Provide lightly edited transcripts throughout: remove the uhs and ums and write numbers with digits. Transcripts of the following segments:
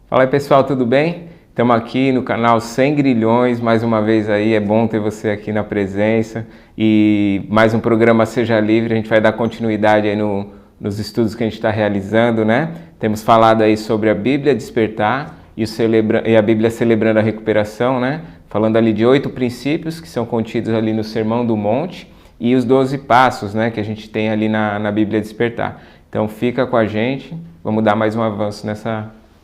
Fala aí pessoal, tudo bem? Estamos aqui no canal Sem Grilhões, mais uma vez aí, é bom ter você aqui na presença e mais um programa Seja Livre, a gente vai dar continuidade aí nos estudos que a gente está realizando, né? Temos falado aí sobre a Bíblia Despertar e a Bíblia Celebrando a Recuperação, né? Falando ali de 8 princípios que são contidos ali no Sermão do Monte e os 12 passos, né, que a gente tem ali na Bíblia Despertar. Então fica com a gente, vamos dar mais um avanço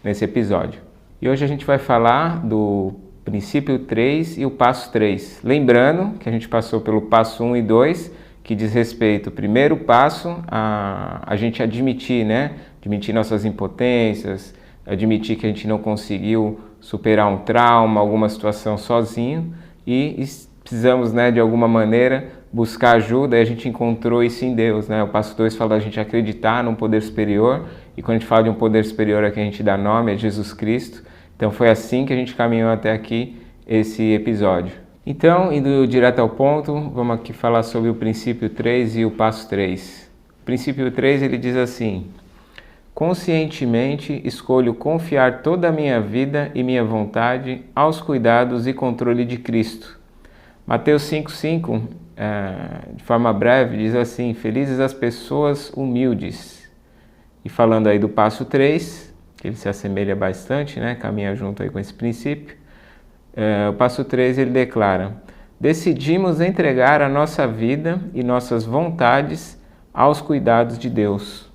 nesse episódio. E hoje a gente vai falar do princípio 3 e o passo 3. Lembrando que a gente passou pelo passo 1 e 2, que diz respeito, o primeiro passo, a gente admitir, né? Admitir nossas impotências, admitir que a gente não conseguiu superar um trauma, alguma situação sozinho e precisamos, né, de alguma maneira buscar ajuda, e a gente encontrou isso em Deus, né? O passo 2 fala da gente acreditar num poder superior, e quando a gente fala de um poder superior a quem a gente dá nome é Jesus Cristo. Então foi assim que a gente caminhou até aqui esse episódio. Então, indo direto ao ponto, vamos aqui falar sobre o princípio 3 e o passo 3. O princípio 3 ele diz assim: conscientemente escolho confiar toda a minha vida e minha vontade aos cuidados e controle de Cristo. Mateus 5,5, de forma breve, diz assim: felizes as pessoas humildes. E falando aí do passo 3, que ele se assemelha bastante, né, caminha junto aí com esse princípio, o passo 3 ele declara: decidimos entregar a nossa vida e nossas vontades aos cuidados de Deus.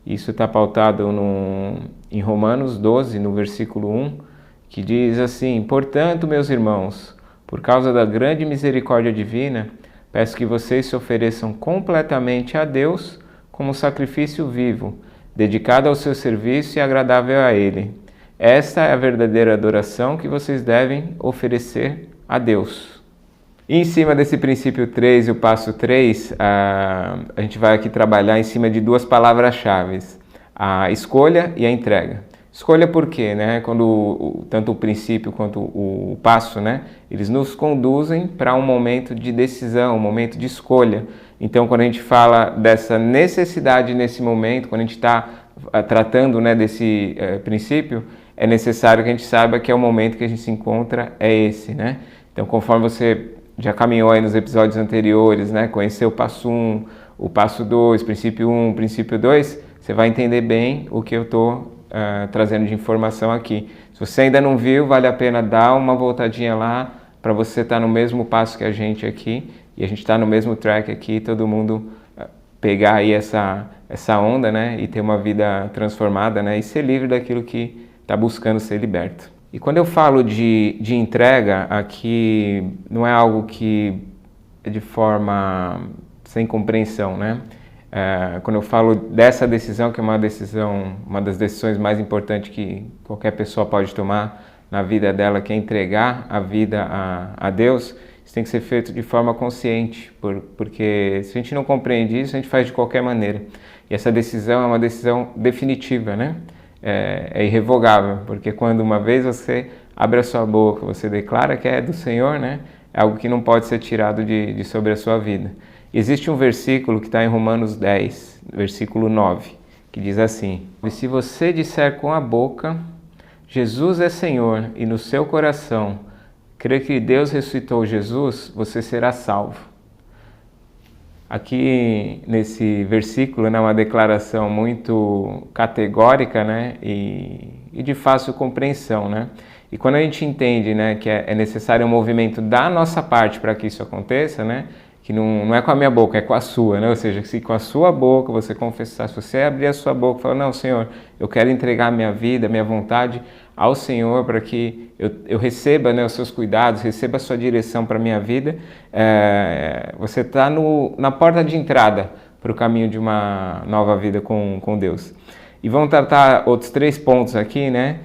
Isso está pautado em Romanos 12, no versículo 1, que diz assim: portanto, meus irmãos, por causa da grande misericórdia divina, peço que vocês se ofereçam completamente a Deus como sacrifício vivo, dedicado ao seu serviço e agradável a Ele. Esta é a verdadeira adoração que vocês devem oferecer a Deus. E em cima desse princípio 3 e o passo 3, a gente vai aqui trabalhar em cima de duas palavras-chave: a escolha e a entrega. Escolha por quê, né? Quando tanto o princípio quanto o passo, né, eles nos conduzem para um momento de decisão, um momento de escolha. Então, quando a gente fala dessa necessidade nesse momento, quando a gente está tratando, né, desse princípio, é necessário que a gente saiba que é o momento que a gente se encontra, é esse, né? Então, conforme você já caminhou aí nos episódios anteriores, né, conheceu o passo 1, o passo 2, princípio 1, princípio 2, você vai entender bem o que eu estou trazendo de informação aqui. Se você ainda não viu, vale a pena dar uma voltadinha lá para você estar no mesmo passo que a gente aqui, e a gente está no mesmo track aqui, todo mundo pegar aí essa onda, né, e ter uma vida transformada, né, e ser livre daquilo que está buscando ser liberto. E quando eu falo de entrega, aqui não é algo que é de forma sem compreensão, né? Quando eu falo dessa decisão, que é uma das decisões mais importantes que qualquer pessoa pode tomar na vida dela, que é entregar a vida a Deus, isso tem que ser feito de forma consciente, porque se a gente não compreende isso, a gente faz de qualquer maneira. E essa decisão é uma decisão definitiva, né? É irrevogável, porque quando uma vez você abre a sua boca, você declara que é do Senhor, né? É algo que não pode ser tirado de sobre a sua vida. Existe um versículo que está em Romanos 10, versículo 9, que diz assim: e se você disser com a boca, Jesus é Senhor, e no seu coração crer que Deus ressuscitou Jesus, você será salvo. Aqui nesse versículo, né, uma declaração muito categórica, né, e de fácil compreensão, né? E quando a gente entende, né, que é necessário um movimento da nossa parte para que isso aconteça, né, que não é com a minha boca, é com a sua, né? Ou seja, se com a sua boca você confessar, se você abrir a sua boca e falar: não, Senhor, eu quero entregar a minha vida, a minha vontade ao Senhor para que eu receba, né, os seus cuidados, receba a sua direção para a minha vida, você está na porta de entrada para o caminho de uma nova vida com Deus. E vamos tratar outros 3 pontos aqui, né,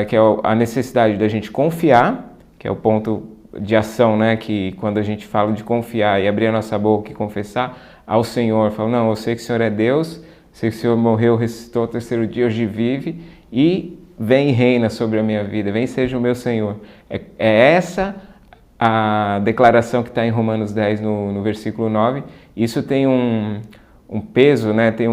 que é a necessidade da gente confiar, que é o ponto de ação, né, que quando a gente fala de confiar e abrir a nossa boca e confessar ao Senhor, falar: não, eu sei que o Senhor é Deus, sei que o Senhor morreu, ressuscitou ao 3º dia, hoje vive e vem e reina sobre a minha vida, vem seja o meu Senhor. É essa a declaração que está em Romanos 10, no versículo 9. Isso tem um peso, né, tem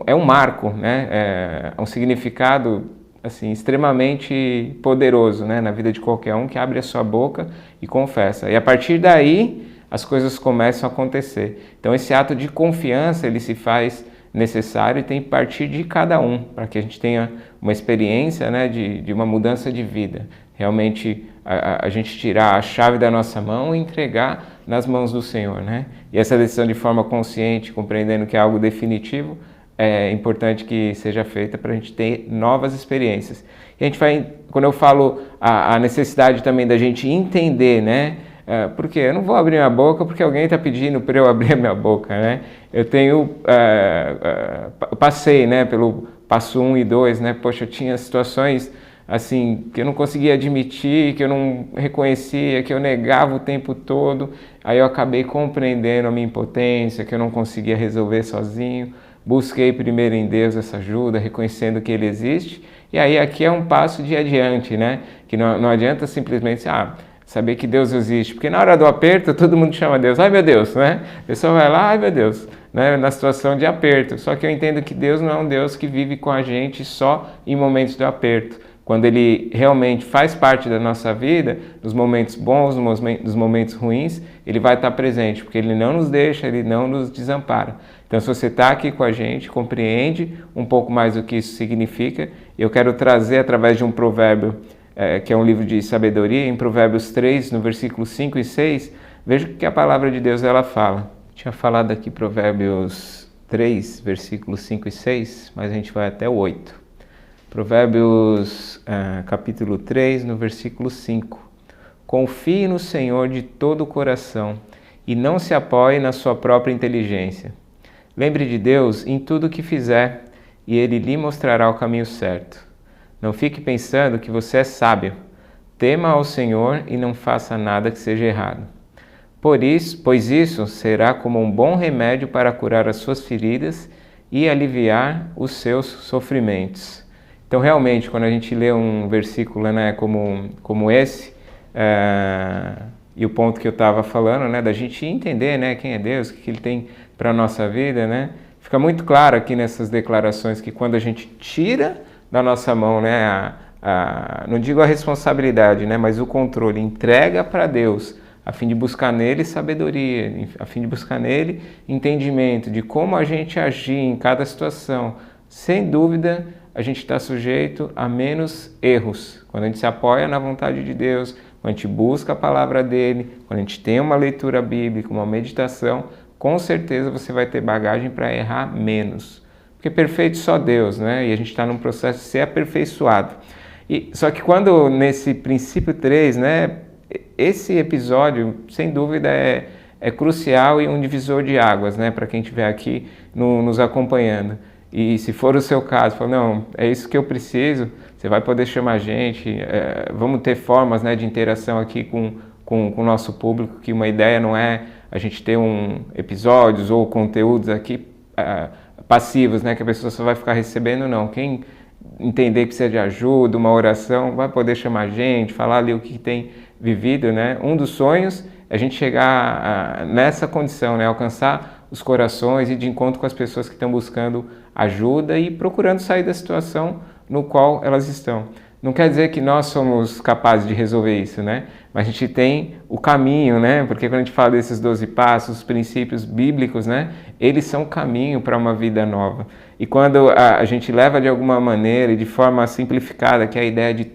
é um marco, né, um significado assim, extremamente poderoso, né, na vida de qualquer um que abre a sua boca e confessa. E a partir daí, as coisas começam a acontecer. Então, esse ato de confiança, ele se faz necessário e tem que partir de cada um, para que a gente tenha uma experiência, né, de uma mudança de vida. Realmente, a gente tirar a chave da nossa mão e entregar nas mãos do Senhor, né? E essa decisão de forma consciente, compreendendo que é algo definitivo, é importante que seja feita para a gente ter novas experiências. E a gente vai, quando eu falo a necessidade também da gente entender, né? Porque eu não vou abrir minha boca porque alguém está pedindo para eu abrir a minha boca, né? Eu passei, né, pelo passo 1 e 2, né? Poxa, eu tinha situações assim que eu não conseguia admitir, que eu não reconhecia, que eu negava o tempo todo. Aí eu acabei compreendendo a minha impotência, que eu não conseguia resolver sozinho. Busquei primeiro em Deus essa ajuda, reconhecendo que Ele existe. E aí aqui é um passo de adiante, né? Que não adianta simplesmente saber que Deus existe, porque na hora do aperto todo mundo chama Deus, ai meu Deus, né? A pessoa vai lá, ai meu Deus, né? Na situação de aperto. Só que eu entendo que Deus não é um Deus que vive com a gente só em momentos do aperto. Quando Ele realmente faz parte da nossa vida, nos momentos bons, nos momentos ruins, Ele vai estar presente, porque Ele não nos deixa, Ele não nos desampara. Então, se você está aqui com a gente, compreende um pouco mais o que isso significa. Eu quero trazer através de um provérbio, que é um livro de sabedoria, em Provérbios 3, no versículo 5 e 6, veja o que a palavra de Deus ela fala. Tinha falado aqui Provérbios 3, versículos 5 e 6, mas a gente vai até o 8. Provérbios capítulo 3, no versículo 5. Confie no Senhor de todo o coração e não se apoie na sua própria inteligência. Lembre de Deus em tudo o que fizer e Ele lhe mostrará o caminho certo. Não fique pensando que você é sábio. Tema ao Senhor e não faça nada que seja errado. Pois isso será como um bom remédio para curar as suas feridas e aliviar os seus sofrimentos. Então, realmente, quando a gente lê um versículo, né, como esse, e o ponto que eu estava falando, né, da gente entender, né, quem é Deus, o que Ele tem para a nossa vida, né, fica muito claro aqui nessas declarações que quando a gente tira da nossa mão, né, não digo a responsabilidade, né, mas o controle, entrega para Deus, a fim de buscar nele sabedoria, a fim de buscar nele entendimento de como a gente agir em cada situação, sem dúvida, a gente está sujeito a menos erros. Quando a gente se apoia na vontade de Deus, quando a gente busca a palavra dele, quando a gente tem uma leitura bíblica, uma meditação, com certeza você vai ter bagagem para errar menos. Porque perfeito só Deus, né? E a gente está num processo de ser aperfeiçoado. Só que quando nesse princípio 3, né, esse episódio, sem dúvida, é crucial e um divisor de águas, né, para quem estiver aqui nos acompanhando. E se for o seu caso, fala, não, é isso que eu preciso, você vai poder chamar a gente, vamos ter formas, né, de interação aqui com o nosso público, que uma ideia não é a gente ter episódios ou conteúdos aqui passivos, né, que a pessoa só vai ficar recebendo, não. Quem entender que precisa de ajuda, uma oração, vai poder chamar a gente, falar ali o que tem vivido, né. Um dos sonhos é a gente chegar nessa condição, né, alcançar os corações e de encontro com as pessoas que estão buscando ajuda e procurando sair da situação no qual elas estão. Não quer dizer que nós somos capazes de resolver isso, né? Mas a gente tem o caminho, né? Porque quando a gente fala desses 12 passos, os princípios bíblicos, né? Eles são o caminho para uma vida nova. E quando a gente leva de alguma maneira e de forma simplificada, que é a ideia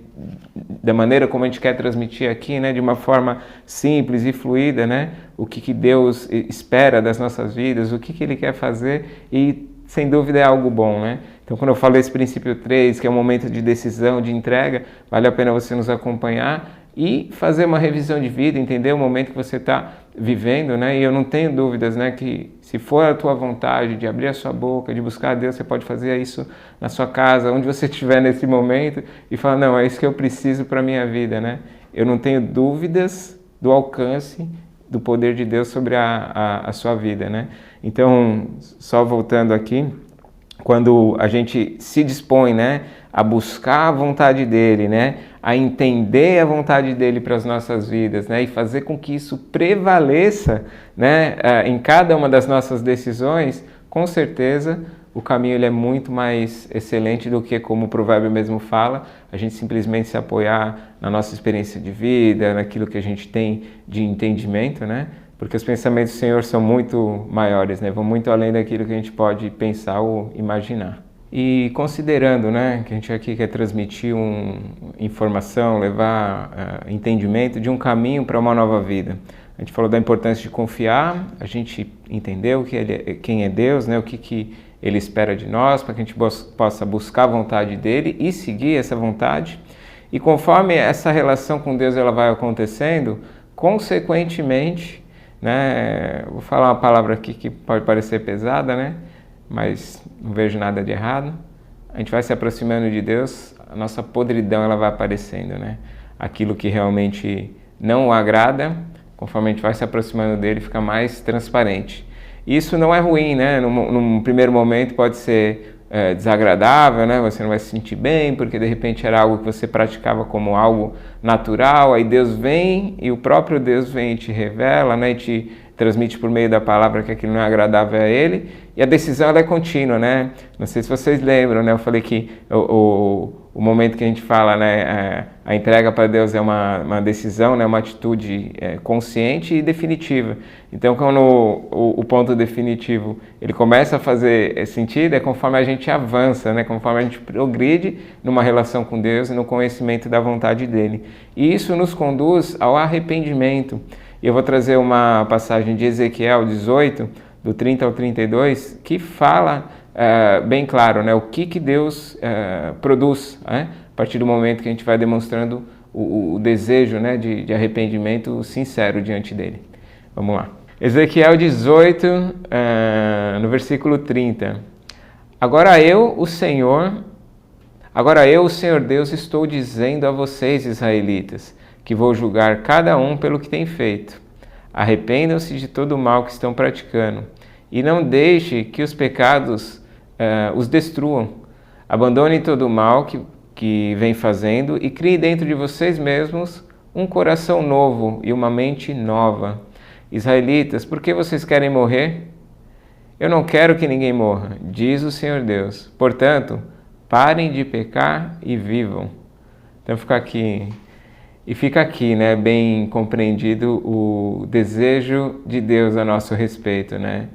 da maneira como a gente quer transmitir aqui, né, de uma forma simples e fluida, né, o que Deus espera das nossas vidas, o que Ele quer fazer e, sem dúvida, é algo bom, né? Então, quando eu falo esse princípio 3, que é um momento de decisão, de entrega, vale a pena você nos acompanhar e fazer uma revisão de vida, entender o momento que você está vivendo, né? E eu não tenho dúvidas, né, que se for a tua vontade de abrir a sua boca, de buscar a Deus, você pode fazer isso na sua casa, onde você estiver nesse momento e falar, não, é isso que eu preciso para a minha vida, né? Eu não tenho dúvidas do alcance do poder de Deus sobre a sua vida, né? Então, só voltando aqui, quando a gente se dispõe, né, a buscar a vontade dele, né, a entender a vontade dele para as nossas vidas, né, e fazer com que isso prevaleça, né, em cada uma das nossas decisões, com certeza o caminho ele é muito mais excelente do que, como o provérbio mesmo fala, a gente simplesmente se apoiar na nossa experiência de vida, naquilo que a gente tem de entendimento, né? Porque os pensamentos do Senhor são muito maiores, né? Vão muito além daquilo que a gente pode pensar ou imaginar. E considerando, né, que a gente aqui quer transmitir informação, levar entendimento de um caminho para uma nova vida. A gente falou da importância de confiar, a gente entendeu quem é Deus, né, o que Ele espera de nós, para que a gente possa buscar a vontade dEle e seguir essa vontade. E conforme essa relação com Deus ela vai acontecendo, consequentemente, né, vou falar uma palavra aqui que pode parecer pesada, né, mas não vejo nada de errado. A gente vai se aproximando de Deus, a nossa podridão ela vai aparecendo, né? Aquilo que realmente não o agrada, conforme a gente vai se aproximando dele, fica mais transparente. Isso não é ruim, né? Num primeiro momento pode ser desagradável, né? Você não vai se sentir bem, porque de repente era algo que você praticava como algo natural, aí Deus vem e o próprio Deus vem e te revela, né? E te transmite por meio da palavra que aquilo não é agradável a Ele, e a decisão ela é contínua, né? Não sei se vocês lembram, né? Eu falei que o momento que a gente fala, né? A entrega para Deus é uma decisão, né? Uma atitude consciente e definitiva. Então, quando o ponto definitivo ele começa a fazer sentido, é conforme a gente avança, né? Conforme a gente progride numa relação com Deus e no conhecimento da vontade dEle. E isso nos conduz ao arrependimento. E eu vou trazer uma passagem de Ezequiel 18, do 30 ao 32, que fala bem claro, né, o que Deus produz, né, a partir do momento que a gente vai demonstrando o desejo, né, de arrependimento sincero diante dele. Vamos lá. Ezequiel 18, no versículo 30. Agora eu, o Senhor Deus, estou dizendo a vocês, israelitas, que vou julgar cada um pelo que tem feito. Arrependam-se de todo o mal que estão praticando e não deixe que os pecados os destruam. Abandonem todo o mal que vem fazendo e criem dentro de vocês mesmos um coração novo e uma mente nova. Israelitas, por que vocês querem morrer? Eu não quero que ninguém morra, diz o Senhor Deus. Portanto, parem de pecar e vivam. Então fica aqui, né, bem compreendido o desejo de Deus a nosso respeito, né?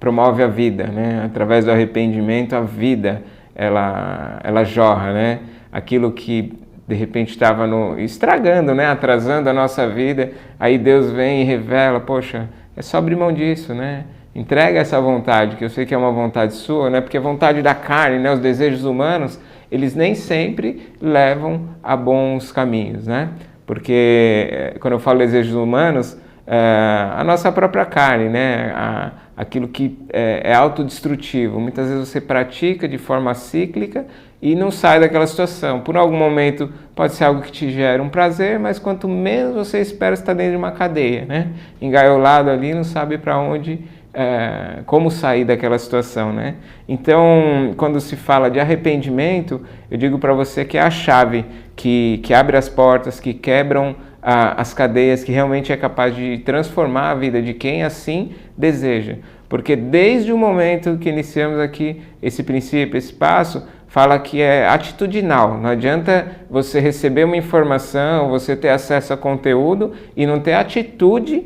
Promove a vida, né? Através do arrependimento, a vida ela jorra, né? Aquilo que de repente estava estragando, né? Atrasando a nossa vida, aí Deus vem e revela, poxa, é só abrir mão disso, né? Entrega essa vontade, que eu sei que é uma vontade sua, né? Porque a vontade da carne, né? Os desejos humanos, eles nem sempre levam a bons caminhos, né? Porque quando eu falo desejos humanos, a nossa própria carne, né? Aquilo que é autodestrutivo. Muitas vezes você pratica de forma cíclica e não sai daquela situação. Por algum momento pode ser algo que te gera um prazer, mas quanto menos você espera, você está dentro de uma cadeia, né? Engaiolado ali, não sabe para onde, como sair daquela situação, né? Então, quando se fala de arrependimento, eu digo para você que é a chave que abre as portas, que quebram as cadeias, que realmente é capaz de transformar a vida de quem assim deseja. Porque desde o momento que iniciamos aqui esse princípio, esse passo, fala que é atitudinal. Não adianta você receber uma informação, você ter acesso a conteúdo e não ter atitude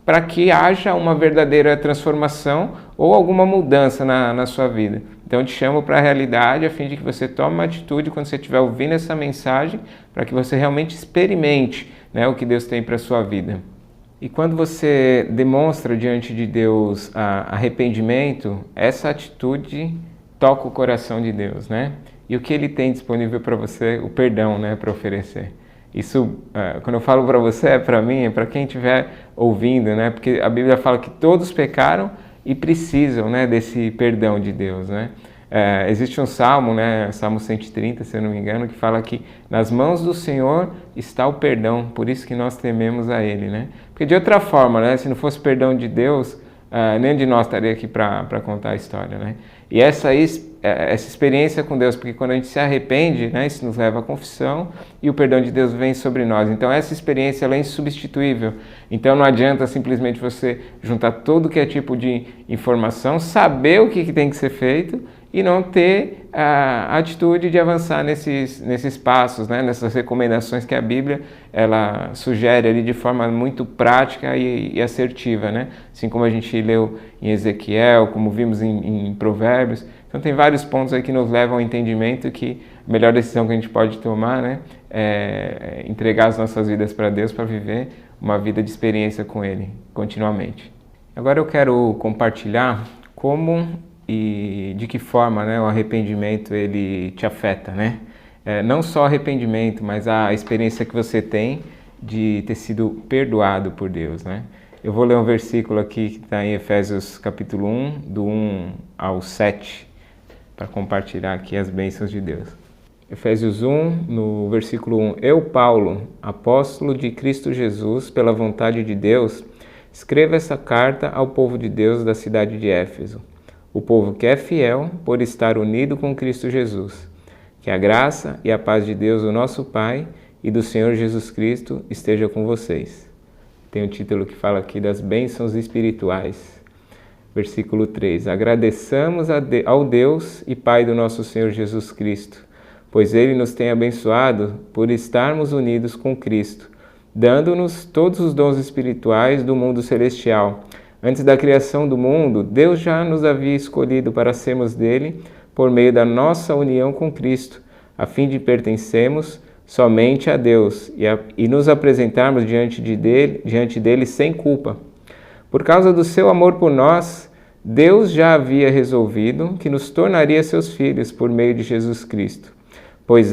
para que haja uma verdadeira transformação ou alguma mudança na sua vida. Então eu te chamo para a realidade a fim de que você tome uma atitude quando você estiver ouvindo essa mensagem, para que você realmente experimente, né, o que Deus tem para a sua vida. E quando você demonstra diante de Deus arrependimento, essa atitude toca o coração de Deus, né? E o que Ele tem disponível para você? O perdão, né, para oferecer. Isso, quando eu falo para você, é para mim, é para quem estiver ouvindo, né? Porque a Bíblia fala que todos pecaram e precisam, né, desse perdão de Deus, né? Existe um salmo, né, Salmo 130, se eu não me engano, que fala que nas mãos do Senhor está o perdão, por isso que nós tememos a Ele, né? Porque de outra forma, né, se não fosse perdão de Deus, nenhum de nós estaria aqui para contar a história, né? E essa experiência com Deus, porque quando a gente se arrepende, né, isso nos leva à confissão e o perdão de Deus vem sobre nós. Então essa experiência ela é insubstituível. Então não adianta simplesmente você juntar todo que é tipo de informação, saber o que tem que ser feito e não ter a atitude de avançar nesses passos, né, nessas recomendações que a Bíblia ela sugere ali de forma muito prática e assertiva, né? Assim como a gente leu em Ezequiel, como vimos em Provérbios. Então tem vários pontos aí que nos levam ao entendimento que a melhor decisão que a gente pode tomar, né, é entregar as nossas vidas para Deus para viver uma vida de experiência com Ele continuamente. Agora eu quero compartilhar como e de que forma, né, o arrependimento ele te afeta, né? Não só o arrependimento, mas a experiência que você tem de ter sido perdoado por Deus, né? Eu vou ler um versículo aqui que está em Efésios capítulo 1, do 1 ao 7, para compartilhar aqui as bênçãos de Deus. Efésios 1, no versículo 1. Eu, Paulo, apóstolo de Cristo Jesus, pela vontade de Deus, escrevo essa carta ao povo de Deus da cidade de Éfeso, o povo que é fiel por estar unido com Cristo Jesus. Que a graça e a paz de Deus, o nosso Pai, e do Senhor Jesus Cristo esteja com vocês. Tem um título que fala aqui das bênçãos espirituais. Versículo 3. Agradeçamos ao Deus e Pai do nosso Senhor Jesus Cristo, pois Ele nos tem abençoado por estarmos unidos com Cristo, dando-nos todos os dons espirituais do mundo celestial. Antes da criação do mundo, Deus já nos havia escolhido para sermos dele por meio da nossa união com Cristo, a fim de pertencermos somente a Deus e nos apresentarmos diante dele sem culpa. Por causa do seu amor por nós, Deus já havia resolvido que nos tornaria seus filhos por meio de Jesus Cristo, pois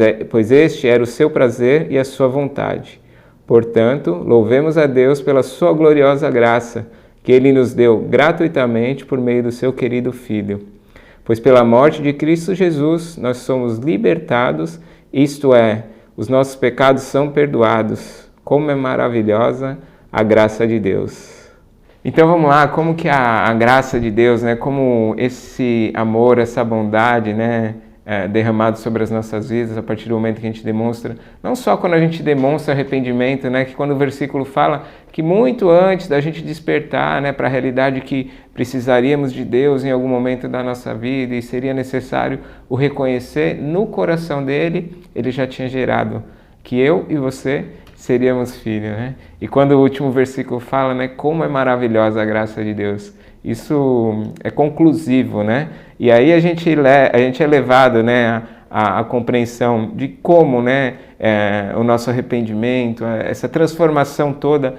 este era o seu prazer e a sua vontade. Portanto, louvemos a Deus pela sua gloriosa graça, que Ele nos deu gratuitamente por meio do seu querido Filho. Pois pela morte de Cristo Jesus nós somos libertados, isto é, os nossos pecados são perdoados. Como é maravilhosa a graça de Deus. Então vamos lá, como que a graça de Deus, né, como esse amor, essa bondade, né, derramado sobre as nossas vidas a partir do momento que a gente demonstra, não só quando a gente demonstra arrependimento, né, que quando o versículo fala que muito antes da gente despertar, né, para a realidade que precisaríamos de Deus em algum momento da nossa vida e seria necessário o reconhecer, no coração dele, ele já tinha gerado que eu e você seríamos filhos, né? E quando o último versículo fala, né, como é maravilhosa a graça de Deus, isso é conclusivo, né? E aí a gente é levado, né, à compreensão de como, né, o nosso arrependimento, essa transformação toda,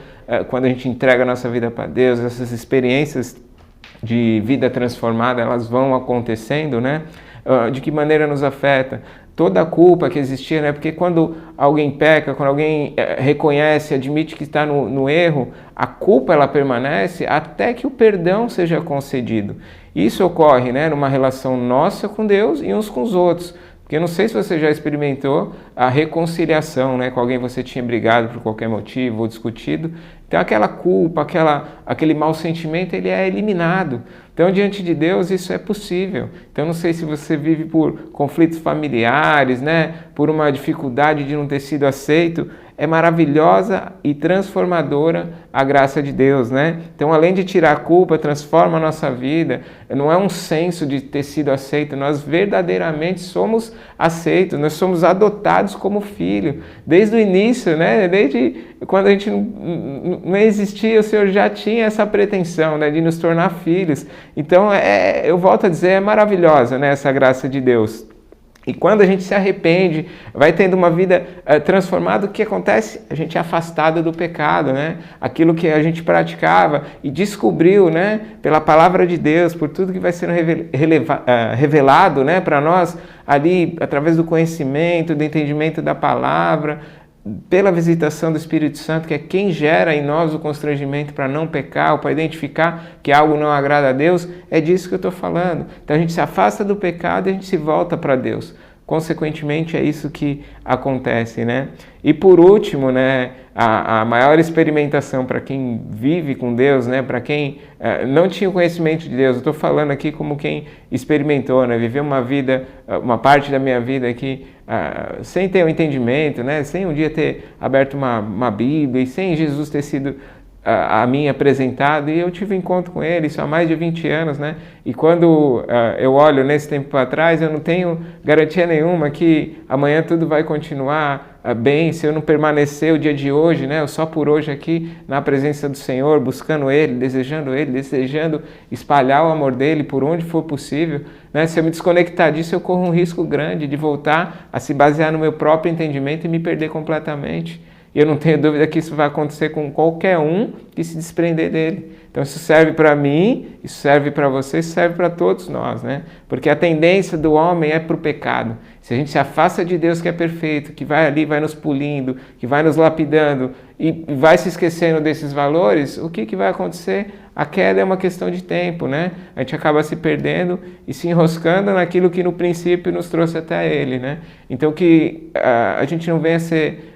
quando a gente entrega a nossa vida para Deus, essas experiências de vida transformada, elas vão acontecendo, né? De que maneira nos afeta? Toda a culpa que existia, né? Porque quando alguém peca, quando alguém reconhece, admite que está no erro, a culpa ela permanece até que o perdão seja concedido. Isso ocorre, né, numa relação nossa com Deus e uns com os outros. Porque eu não sei se você já experimentou a reconciliação, né, com alguém que você tinha brigado por qualquer motivo ou discutido. Então aquela culpa, aquele mau sentimento, ele é eliminado. Então diante de Deus isso é possível. Então não sei se você vive por conflitos familiares, né, por uma dificuldade de não ter sido aceito. É maravilhosa e transformadora a graça de Deus, né? Então, além de tirar a culpa, transforma a nossa vida. Não é um senso de ter sido aceito, nós verdadeiramente somos aceitos, nós somos adotados como filho. Desde o início, né? Desde quando a gente não existia, o Senhor já tinha essa pretensão, né, de nos tornar filhos. Então, eu volto a dizer, é maravilhosa, né, essa graça de Deus. E quando a gente se arrepende, vai tendo uma vida transformada, o que acontece? A gente é afastado do pecado, né? Aquilo que a gente praticava e descobriu, né, pela palavra de Deus, por tudo que vai sendo revelado, né, para nós ali, através do conhecimento, do entendimento da palavra, pela visitação do Espírito Santo, que é quem gera em nós o constrangimento para não pecar, ou para identificar que algo não agrada a Deus, é disso que eu estou falando. Então a gente se afasta do pecado e a gente se volta para Deus. consequentemente é isso que acontece, né? E por último, né, a maior experimentação para quem vive com Deus, né, para quem não tinha o conhecimento de Deus, eu estou falando aqui como quem experimentou, né, viveu uma vida, uma parte da minha vida aqui sem ter um entendimento, né, sem um dia ter aberto uma Bíblia e sem Jesus ter sido a mim apresentado, e eu tive encontro com ele, isso há mais de 20 anos, né? E quando eu olho nesse tempo para trás, eu não tenho garantia nenhuma que amanhã tudo vai continuar bem, se eu não permanecer o dia de hoje, né? Eu só por hoje aqui na presença do Senhor, buscando Ele, desejando espalhar o amor dEle por onde for possível, né? Se eu me desconectar disso, eu corro um risco grande de voltar a se basear no meu próprio entendimento e me perder completamente. E eu não tenho dúvida que isso vai acontecer com qualquer um que se desprender dele. Então isso serve para mim, isso serve para você, isso serve para todos nós, né? Porque a tendência do homem é para o pecado. Se a gente se afasta de Deus que é perfeito, que vai ali, vai nos pulindo, que vai nos lapidando e vai se esquecendo desses valores, o que vai acontecer? A queda é uma questão de tempo, né? A gente acaba se perdendo e se enroscando naquilo que no princípio nos trouxe até Ele, né? Então que a gente não venha a ser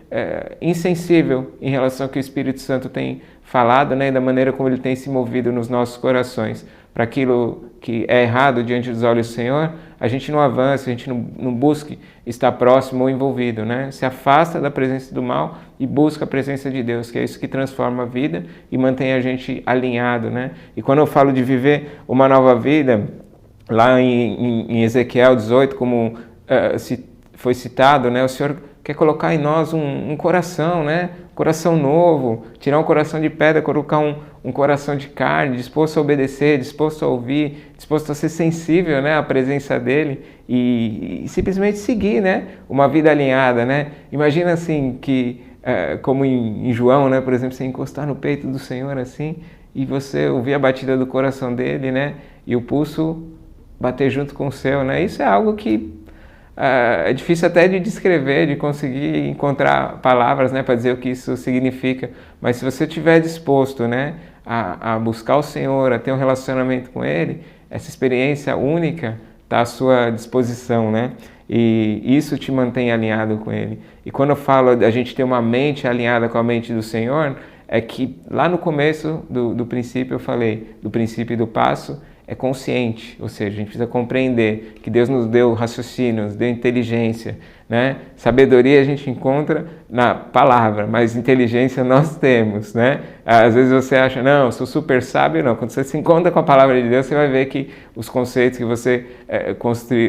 insensível em relação ao que o Espírito Santo tem falado, né, e da maneira como ele tem se movido nos nossos corações. Para aquilo que é errado diante dos olhos do Senhor, a gente não avança, a gente não busque estar próximo ou envolvido, né? Se afasta da presença do mal e busca a presença de Deus, que é isso que transforma a vida e mantém a gente alinhado, né? E quando eu falo de viver uma nova vida, lá em Ezequiel 18, como foi citado, né, o Senhor quer colocar em nós um coração, né? Coração novo, tirar um coração de pedra, colocar um coração de carne, disposto a obedecer, disposto a ouvir, disposto a ser sensível, né, à presença dele e simplesmente seguir, né, uma vida alinhada, né? Imagina assim que, como em João, né, por exemplo, você encostar no peito do Senhor assim e você ouvir a batida do coração dele, né, e o pulso bater junto com o seu, né? Isso é algo que é difícil até de descrever, de conseguir encontrar palavras, né, para dizer o que isso significa, mas se você estiver disposto, né, a buscar o Senhor, a ter um relacionamento com Ele, essa experiência única está à sua disposição, né, e isso te mantém alinhado com Ele. E quando eu falo a gente ter uma mente alinhada com a mente do Senhor, é que lá no começo do princípio eu falei, do princípio e do passo, é consciente, ou seja, a gente precisa compreender que Deus nos deu raciocínio, nos deu inteligência, né? Sabedoria a gente encontra na palavra, mas inteligência nós temos, né? Às vezes você acha, não, eu sou super sábio, não. Quando você se encontra com a palavra de Deus, você vai ver que os conceitos que você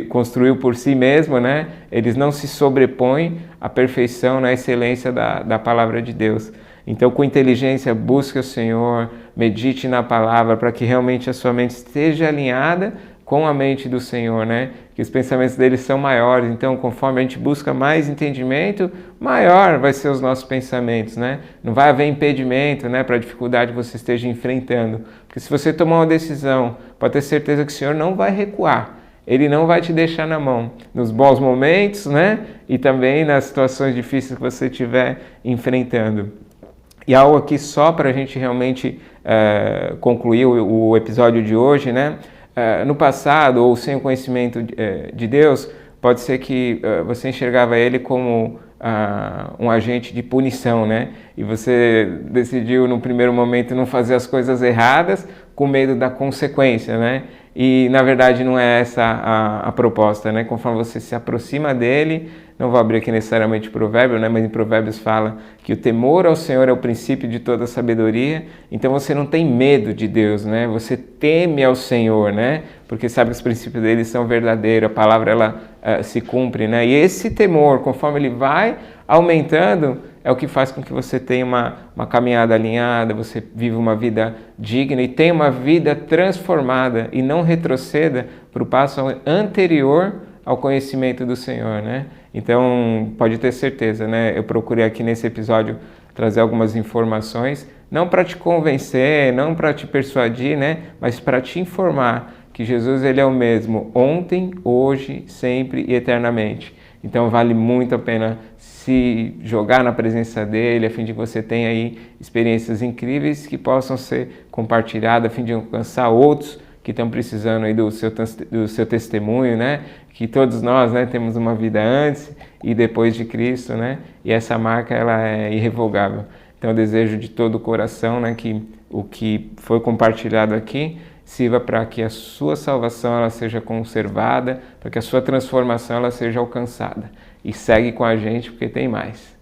construiu por si mesmo, né? Eles não se sobrepõem à perfeição, na excelência da palavra de Deus. Então, com inteligência, busque o Senhor, medite na palavra para que realmente a sua mente esteja alinhada com a mente do Senhor, né? Que os pensamentos dele são maiores. Então, conforme a gente busca mais entendimento, maior vai ser os nossos pensamentos, né? Não vai haver impedimento, né, para a dificuldade que você esteja enfrentando. Porque se você tomar uma decisão, pode ter certeza que o Senhor não vai recuar. Ele não vai te deixar na mão nos bons momentos, né? E também nas situações difíceis que você estiver enfrentando. E algo aqui só para a gente realmente concluir o episódio de hoje, né? No passado, ou sem o conhecimento de Deus, pode ser que você enxergava Ele como um agente de punição, né? E você decidiu no primeiro momento não fazer as coisas erradas com medo da consequência, né? E na verdade não é essa a proposta, né? Conforme você se aproxima dele, não vou abrir aqui necessariamente o provérbio, né? Mas em Provérbios fala que o temor ao Senhor é o princípio de toda sabedoria. Então você não tem medo de Deus, né? Você teme ao Senhor, né? Porque sabe que os princípios dele são verdadeiros, a palavra ela se cumpre, né? E esse temor, conforme ele vai aumentando, é o que faz com que você tenha uma caminhada alinhada, você vive uma vida digna e tenha uma vida transformada e não retroceda para o passo anterior ao conhecimento do Senhor, né? Então, pode ter certeza, né? Eu procurei aqui nesse episódio trazer algumas informações, não para te convencer, não para te persuadir, né? Mas para te informar que Jesus ele é o mesmo ontem, hoje, sempre e eternamente. Então, vale muito a pena se jogar na presença dele, a fim de que você tenha aí experiências incríveis que possam ser compartilhadas, a fim de alcançar outros que estão precisando aí do seu testemunho, né? Que todos nós, né, temos uma vida antes e depois de Cristo, né? E essa marca, ela é irrevogável. Então eu desejo de todo o coração, né, que o que foi compartilhado aqui sirva para que a sua salvação ela seja conservada, para que a sua transformação ela seja alcançada. E segue com a gente porque tem mais.